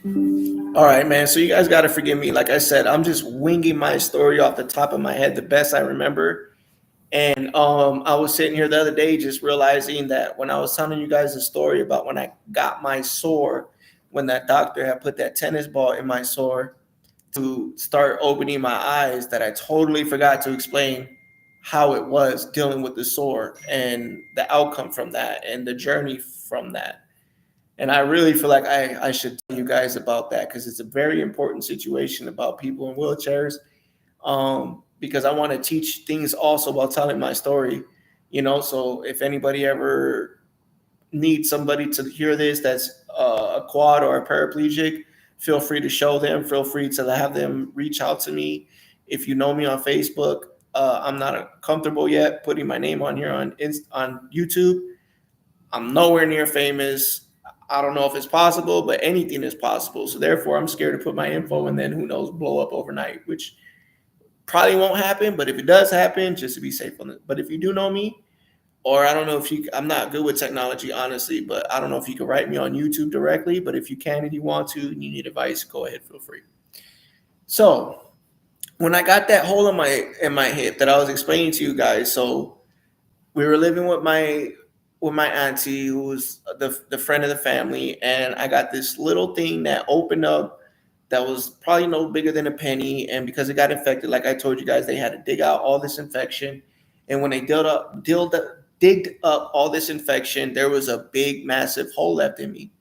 All right, man. So you guys got to forgive me. Like I said, I'm just winging my story off the top of my head, the best I remember. And I was sitting here the other day just realizing that when I was telling you guys the story about when I got my sore, when that doctor had put that tennis ball in my sore to start opening my eyes, that I totally forgot to explain how it was dealing with the sore and the outcome from that and the journey from that. And I really feel like I should tell you guys about that because it's a very important situation about people in wheelchairs. Because I want to teach things also while telling my story. So if anybody ever needs somebody to hear this that's a quad or a paraplegic, feel free to show them. Feel free to have them reach out to me. If you know me on Facebook, I'm not comfortable yet putting my name on here on YouTube. I'm nowhere near famous. I don't know if it's possible, but anything is possible. So therefore, I'm scared to put my info and then who knows, blow up overnight, which probably won't happen. But if it does happen, just to be safe on it. But if you do know me, or I don't know if you, I'm not good with technology, honestly, but I don't know if you can write me on YouTube directly. But if you can and you want to and you need advice, go ahead, feel free. So when I got that hole in my hip that I was explaining to you guys, so we were living with my auntie who was the friend of the family, and I got this little thing that opened up that was probably no bigger than a penny, and because it got infected, like I told you guys, they had to dig out all this infection, and when they digged up all this infection, there was a big massive hole left in me,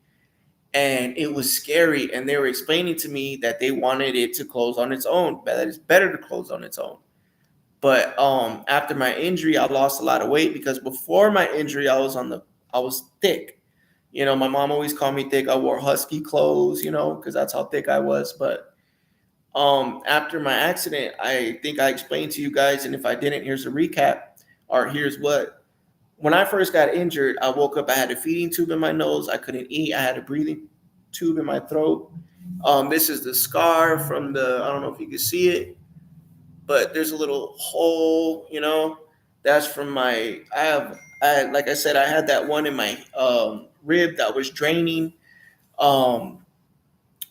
and it was scary, and they were explaining to me that they wanted it to close on its own, that it's better to close on its own. But after my injury, I lost a lot of weight because before my injury, I was thick. My mom always called me thick. I wore husky clothes, because that's how thick I was. But after my accident, I think I explained to you guys, and if I didn't, here's a recap, or here's what. When I first got injured, I woke up. I had a feeding tube in my nose. I couldn't eat. I had a breathing tube in my throat. This is the scar from the. I don't know if you can see it, but there's a little hole, that's from like I said, I had that one in my rib that was draining um,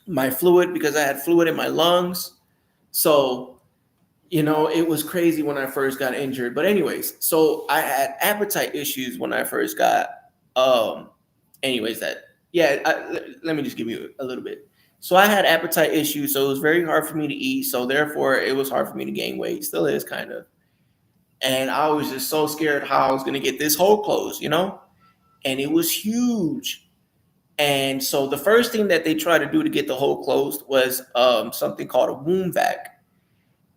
my fluid because I had fluid in my lungs. So, it was crazy when I first got injured. But anyways, so I had appetite issues when I first got, um, anyways, let me just give you a little bit. So I had appetite issues, so it was very hard for me to eat. So therefore, it was hard for me to gain weight. Still is kind of. And I was just so scared how I was going to get this hole closed, and it was huge. And so the first thing that they tried to do to get the hole closed was something called a womb vac.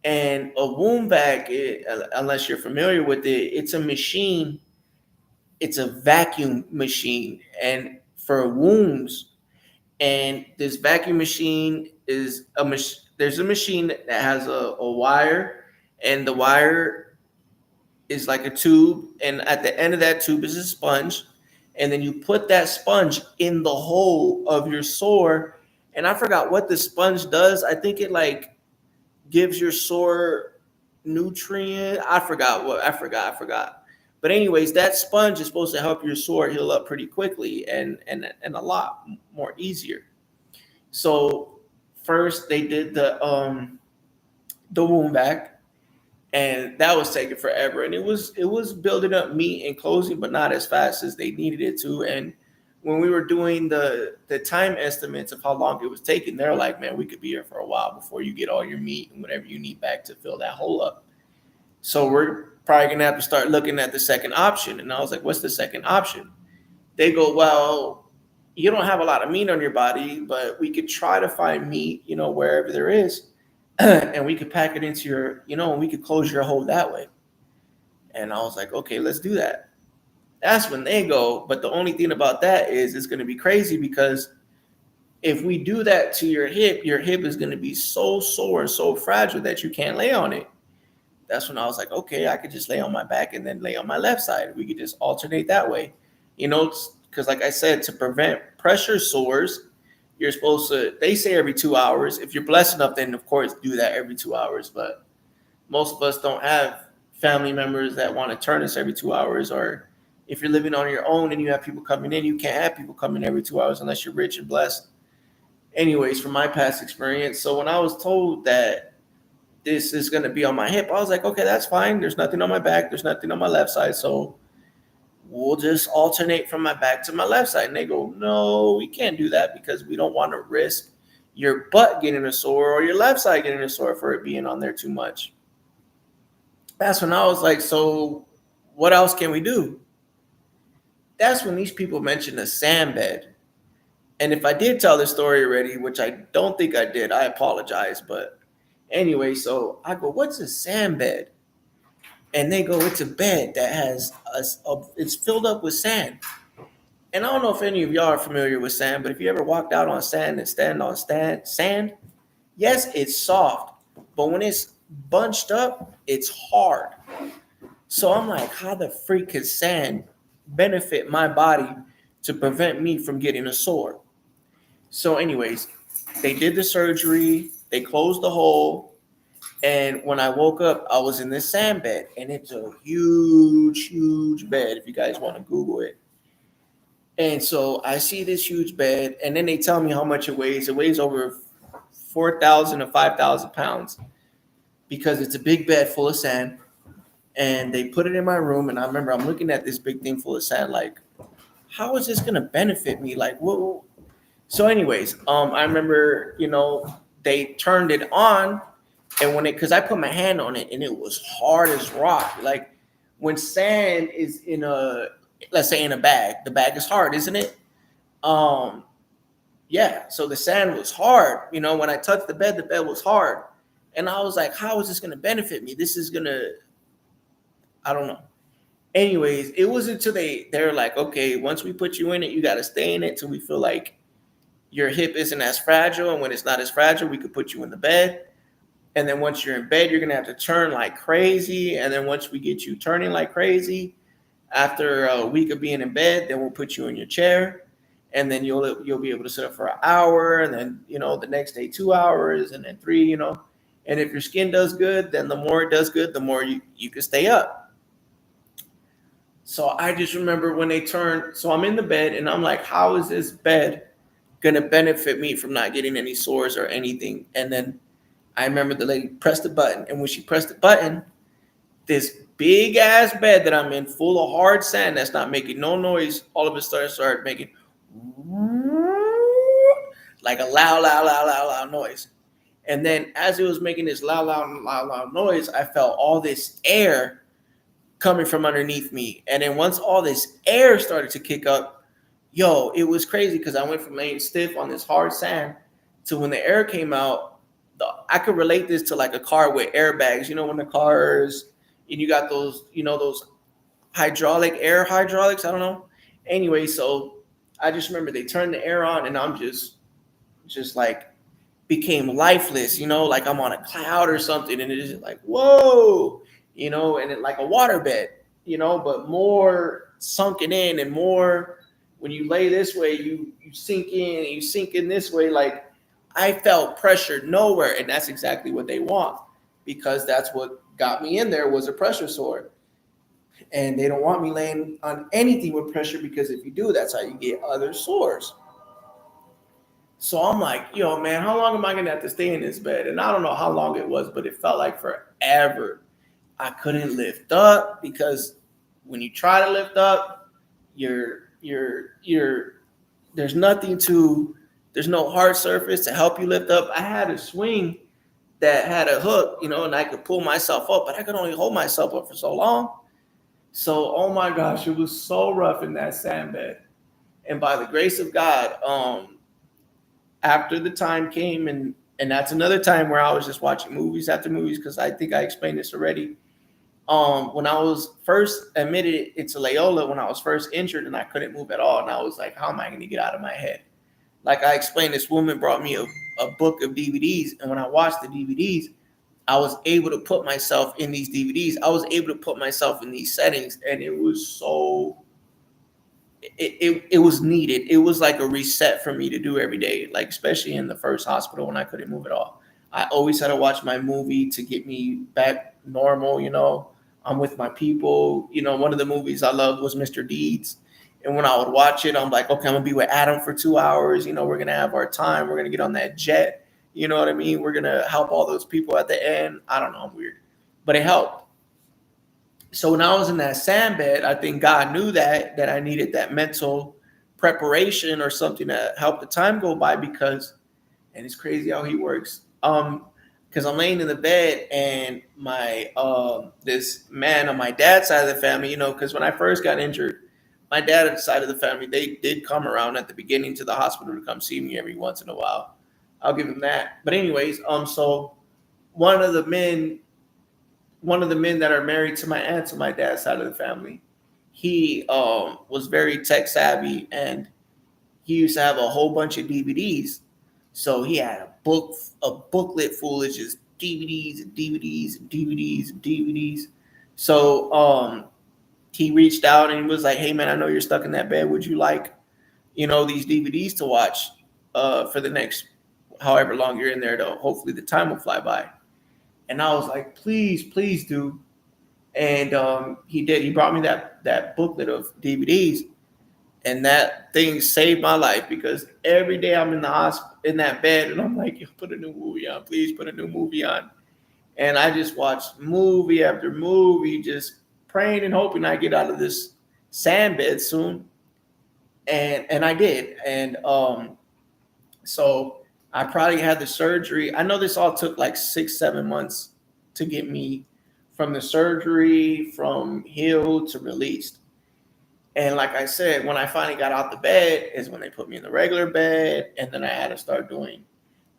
And a womb vac, unless you're familiar with it, it's a machine. It's a vacuum machine, and for wombs. And this vacuum machine is there's a machine that has a wire, and the wire is like a tube, and at the end of that tube is a sponge, and then you put that sponge in the hole of your sore. And I forgot what the sponge does. I think it like gives your sore nutrient. I forgot. But anyways, that sponge is supposed to help your sore heal up pretty quickly and a lot more easier. So first they did the wound vac, and that was taking forever, and it was building up meat and closing, but not as fast as they needed it to. And when we were doing the time estimates of how long it was taking, they're like, man, we could be here for a while before you get all your meat and whatever you need back to fill that hole up. So we're probably gonna have to start looking at the second option. And I was like, what's the second option? They go, well, you don't have a lot of meat on your body, but we could try to find meat, wherever there is, and we could pack it into and we could close your hole that way. And I was like, okay, let's do that. That's when they go. But the only thing about that is it's going to be crazy because if we do that to your hip is going to be so sore and so fragile that you can't lay on it. That's when I was like, okay, I could just lay on my back and then lay on my left side. We could just alternate that way, because like I said, to prevent pressure sores, you're supposed to, they say every 2 hours. If you're blessed enough, then of course do that every 2 hours. But most of us don't have family members that want to turn us every 2 hours. Or if you're living on your own and you have people coming in, you can't have people coming every 2 hours unless you're rich and blessed. anyways, from my past experience. So when I was told that this is going to be on my hip, I was like, okay, that's fine. There's nothing on my back. There's nothing on my left side. So we'll just alternate from my back to my left side. And they go, no, we can't do that because we don't want to risk your butt getting a sore or your left side getting a sore for it being on there too much. That's when I was like, so what else can we do? That's when these people mentioned a sand bed. And if I did tell this story already, which I don't think I did, I apologize. But anyway, so I go, what's a sand bed? And they go, it's a bed that has it's filled up with sand. And I don't know if any of y'all are familiar with sand, but if you ever walked out on sand and stand on sand, yes, it's soft, but when it's bunched up, it's hard. So I'm like, how the freak could sand benefit my body to prevent me from getting a sore? So anyways, they did the surgery, they closed the hole, and when I woke up, I was in this sand bed, and it's a huge, huge bed if you guys want to Google it. And so I see this huge bed, and then they tell me how much it weighs. It weighs over 4,000 to 5,000 pounds because it's a big bed full of sand. And they put it in my room, and I remember I'm looking at this big thing full of sand, like, how is this going to benefit me? Like, what? So anyways, I remember, they turned it on, and because I put my hand on it, and it was hard as rock. Like when sand is let's say in a bag, the bag is hard, isn't it? Yeah. So the sand was hard. When I touched the bed was hard. And I was like, how is this going to benefit me? This is going to, I don't know. Anyways, it was until they're like, okay, once we put you in it, you got to stay in it till we feel like your hip isn't as fragile. And when it's not as fragile, we could put you in the bed. And then once you're in bed, you're going to have to turn like crazy. And then once we get you turning like crazy, after a week of being in bed, then we'll put you in your chair. And then you'll be able to sit up for an hour. And then, the next day, 2 hours, and then 3, And if your skin does good, then the more it does good, the more you can stay up. So I just remember when they turned, so I'm in the bed and I'm like, how is this bed going to benefit me from not getting any sores or anything? And then I remember the lady pressed the button. And when she pressed the button, this big ass bed that I'm in full of hard sand that's not making no noise, all of a sudden started making like a loud noise. And then as it was making this loud noise, I felt all this air coming from underneath me. And then once all this air started to kick up, it was crazy because I went from laying stiff on this hard sand to when the air came out, I could relate this to like a car with airbags. When the cars, and you got those, those hydraulics, I don't know. Anyway, so I just remember they turned the air on and I'm just like became lifeless, like I'm on a cloud or something. And it's just like, whoa, and it like a waterbed, but more sunken in and more when you lay this way, you sink in and you sink in this way. Like I felt pressure nowhere. And that's exactly what they want because that's what got me in there was a pressure sore. And they don't want me laying on anything with pressure because if you do, that's how you get other sores. So I'm like, man, how long am I going to have to stay in this bed? And I don't know how long it was, but it felt like forever. I couldn't lift up because when you try to lift up, there's no hard surface to help you lift up. I had a swing that had a hook, and I could pull myself up, but I could only hold myself up for so long. So, oh my gosh, it was so rough in that sand bed. And by the grace of God, after the time came, and that's another time where I was just watching movies after movies, because I think I explained this already. When I was first admitted into Loyola, when I was first injured and I couldn't move at all, and I was like, how am I going to get out of my head? Like I explained, this woman brought me a book of DVDs, and when I watched the DVDs, I was able to put myself in these DVDs. I was able to put myself in these settings, and it was so, it was needed. It was like a reset for me to do every day, like especially in the first hospital when I couldn't move at all. I always had to watch my movie to get me back normal, I'm with my people. One of the movies I loved was Mr. Deeds. And when I would watch it, I'm like, okay, I'm gonna be with Adam for 2 hours. We're gonna have our time. We're gonna get on that jet. You know what I mean? We're gonna help all those people at the end. I don't know, I'm weird, but it helped. So when I was in that sand bed, I think God knew that I needed that mental preparation or something to help the time go by because, and it's crazy how he works. Because I'm laying in the bed and my this man on my dad's side of the family, because when I first got injured, my dad's side of the family, they did come around at the beginning to the hospital to come see me every once in a while. I'll give him that. But anyways, so one of the men one of the men that are married to my aunt on my dad's side of the family, he was very tech savvy and he used to have a whole bunch of DVDs. So he had a booklet full of just DVDs and DVDs and DVDs and DVDs. So he reached out and he was like, "Hey man, I know you're stuck in that bed. Would you like, these DVDs to watch for the next however long you're in there? To hopefully the time will fly by." And I was like, please do. And he did. He brought me that booklet of DVDs, and that thing saved my life because every day I'm in the hospital in that bed, and I'm like, put a new movie on, please put a new movie on. And I just watched movie after movie, just praying and hoping I get out of this sand bed soon. And I did. And so I probably had the surgery. I know this all took like 6-7 months to get me from the surgery, from healed to released. And like I said, when I finally got out the bed is when they put me in the regular bed. And then I had to start doing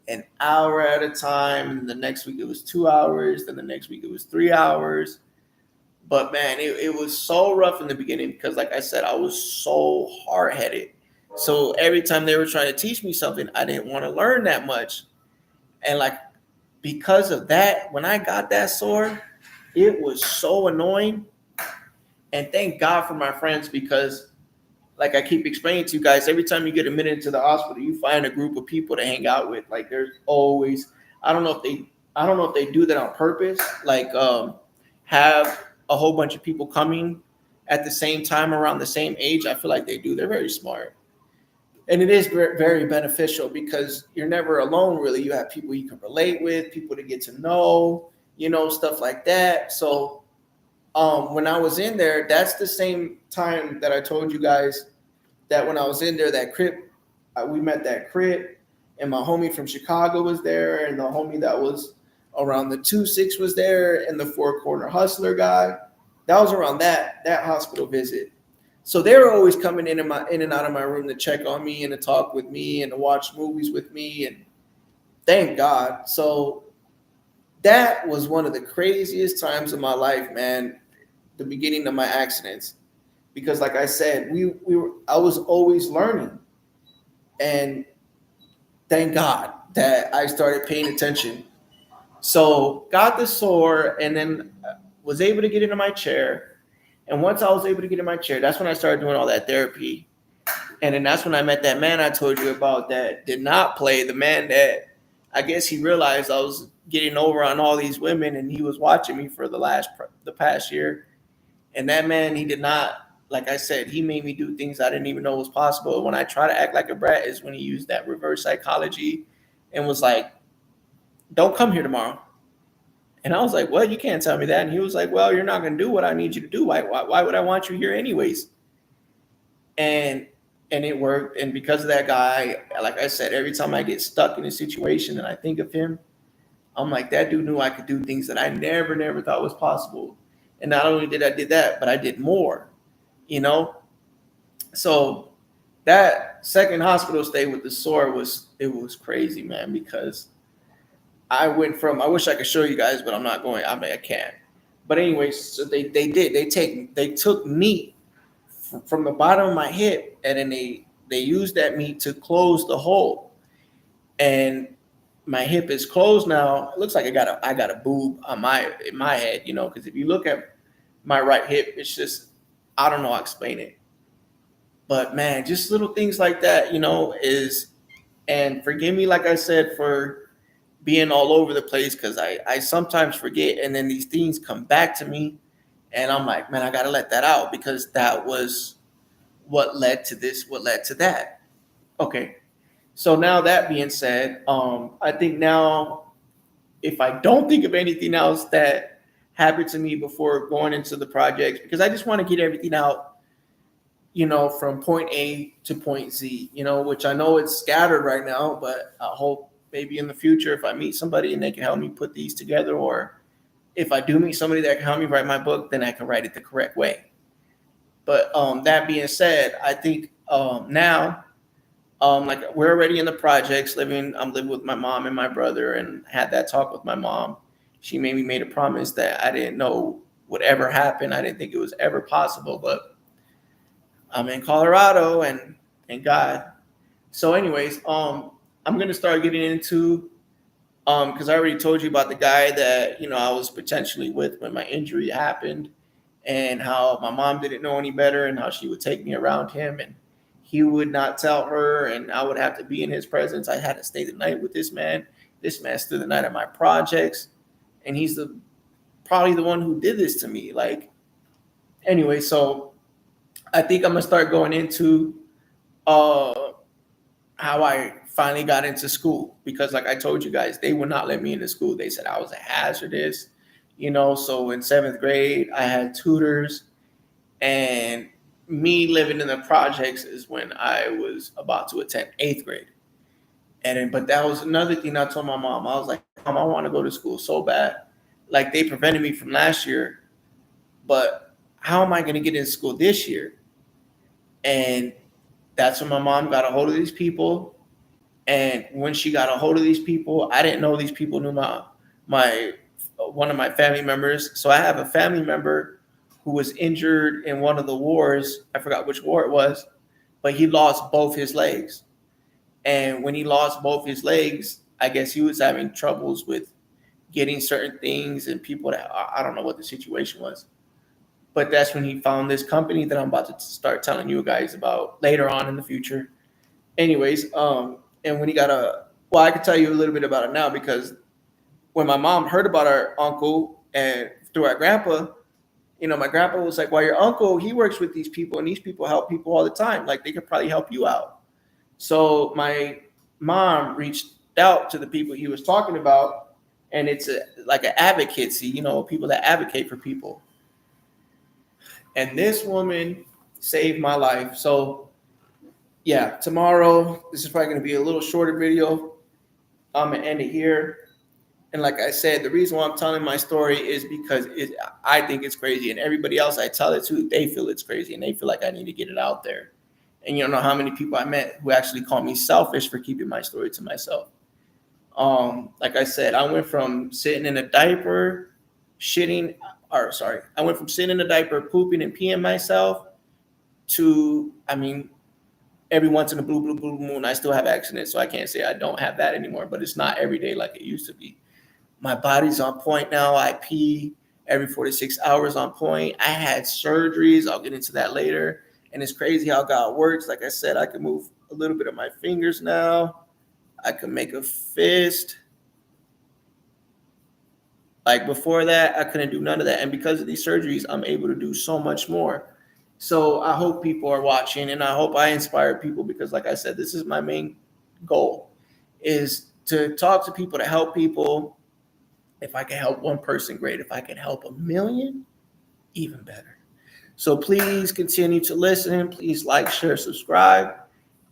an hour at a time. And the next week it was 2 hours. Then the next week it was 3 hours. But man, it was so rough in the beginning because like I said, I was so hard headed. So every time they were trying to teach me something, I didn't want to learn that much. And like, because of that, when I got that sore, it was so annoying. And thank God for my friends because like I keep explaining to you guys, every time you get admitted into the hospital, you find a group of people to hang out with. Like there's always, I don't know if they do that on purpose, like have a whole bunch of people coming at the same time around the same age. I feel like they do. They're very smart. And it is very beneficial because you're never alone, really. You have people you can relate with, people to get to know, stuff like that. So when I was in there, that's the same time that I told you guys that when I was in there, that Crip, we met that Crip, and my homie from Chicago was there, and the homie that was around the 2-6 was there, and the Four Corner Hustler guy. That was around that hospital visit. So they were always coming in and out of my room to check on me and to talk with me and to watch movies with me. And thank God. So that was one of the craziest times of my life, man, the beginning of my accidents. Because like I said, I was always learning. And thank God that I started paying attention. So got the sore and then was able to get into my chair. And once I was able to get in my chair, that's when I started doing all that therapy. And then that's when I met that man I told you about that did not play, the man that I guess he realized I was getting over on all these women and he was watching me for the past year. And that man, he did not, like I said, he made me do things I didn't even know was possible. When I try to act like a brat is when he used that reverse psychology and was like, don't come here tomorrow. And I was like, "What? You can't tell me that." And he was like, "Well, you're not going to do what I need you to do. Why would I want you here anyways?" And it worked. And because of that guy, like I said, every time I get stuck in a situation and I think of him, I'm like, that dude knew I could do things that I never thought was possible. And not only did I did that, but I did more, So that second hospital stay with the sore was crazy, man, because I went from, I wish I could show you guys, but I'm not going. I mean, I can't. But anyways, so they took meat from the bottom of my hip, and then they used that meat to close the hole, and my hip is closed now. It looks like I got a boob on in my head, because if you look at my right hip, it's just, I don't know how to explain it. But man, just little things like that, and forgive me, like I said, for being all over the place because I sometimes forget and then these things come back to me and I'm like, man, I gotta let that out because that was what led to this, what led to that. Okay. So now that being said, I think now if I don't think of anything else that happened to me before going into the projects, because I just want to get everything out, from point A to point Z, which I know it's scattered right now, but I hope maybe in the future, if I meet somebody and they can help me put these together, or if I do meet somebody that can help me write my book, then I can write it the correct way. But that being said, I think now, like we're already in the projects living. I'm living with my mom and my brother, and had that talk with my mom. She made me made a promise that I didn't know would ever happen. I didn't think it was ever possible, but I'm in Colorado, and thank God. So, anyways, I'm gonna start getting into because I already told you about the guy that I was potentially with when my injury happened, and how my mom didn't know any better, and how she would take me around him, and he would not tell her, and I would have to be in his presence. I had to stay the night with this man. This man stood the night at my projects, and he's probably the one who did this to me. Like, anyway, so I think I'm gonna start going into uh how I finally got into school, because like I told you guys, they would not let me into school. They said I was a hazardous, so in 7th grade I had tutors, and me living in the projects is when I was about to attend 8th grade. But that was another thing I told my mom. I was like, Mom, I want to go to school so bad. Like, they prevented me from last year, but how am I going to get into school this year? And that's when my mom got a hold of these people. And when she got a hold of these people, I didn't know these people knew my one of my family members. So I have a family member who was injured in one of the wars. I forgot which war it was, but he lost both his legs. And when he lost both his legs, I guess he was having troubles with getting certain things and people that I don't know what the situation was. But that's when he found this company that I'm about to start telling you guys about later on in the future. Anyways, and when he got I can tell you a little bit about it now, because when my mom heard about our uncle and through our grandpa, my grandpa was like, well, your uncle, he works with these people, and these people help people all the time. Like, they could probably help you out. So my mom reached out to the people he was talking about, and it's like an advocacy, people that advocate for people. And this woman saved my life. So yeah, tomorrow, this is probably going to be a little shorter video. I'm going to end it here. And like I said, the reason why I'm telling my story is because I think it's crazy. And everybody else I tell it to, they feel it's crazy. And they feel like I need to get it out there. And you don't know how many people I met who actually call me selfish for keeping my story to myself. Like I said, I went from sitting in a diaper, I went from sitting in a diaper, pooping and peeing myself, to, every once in a blue moon, I still have accidents. So I can't say I don't have that anymore, but it's not every day like it used to be. My body's on point now. I pee every 4 to 6 hours on point. I had surgeries. I'll get into that later. And it's crazy how God works. Like I said, I can move a little bit of my fingers now. I can make a fist. Like, before that, I couldn't do none of that. And because of these surgeries, I'm able to do so much more. So I hope people are watching, and I hope I inspire people, because like I said, this is my main goal, is to talk to people, to help people. If I can help one person, great. If I can help 1 million, even better. So please continue to listen. Please like, share, subscribe.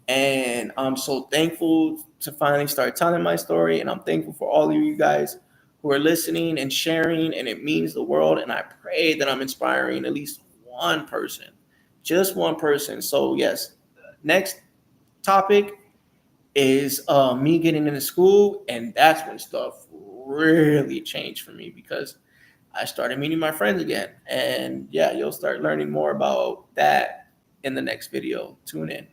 And I'm so thankful to finally start telling my story. And I'm thankful for all of you guys who are listening and sharing. And it means the world. And I pray that I'm inspiring at least one person, just one person. So yes, next topic is me getting into school. And that's when stuff really changed for me, because I started meeting my friends again. And yeah, you'll start learning more about that in the next video. Tune in.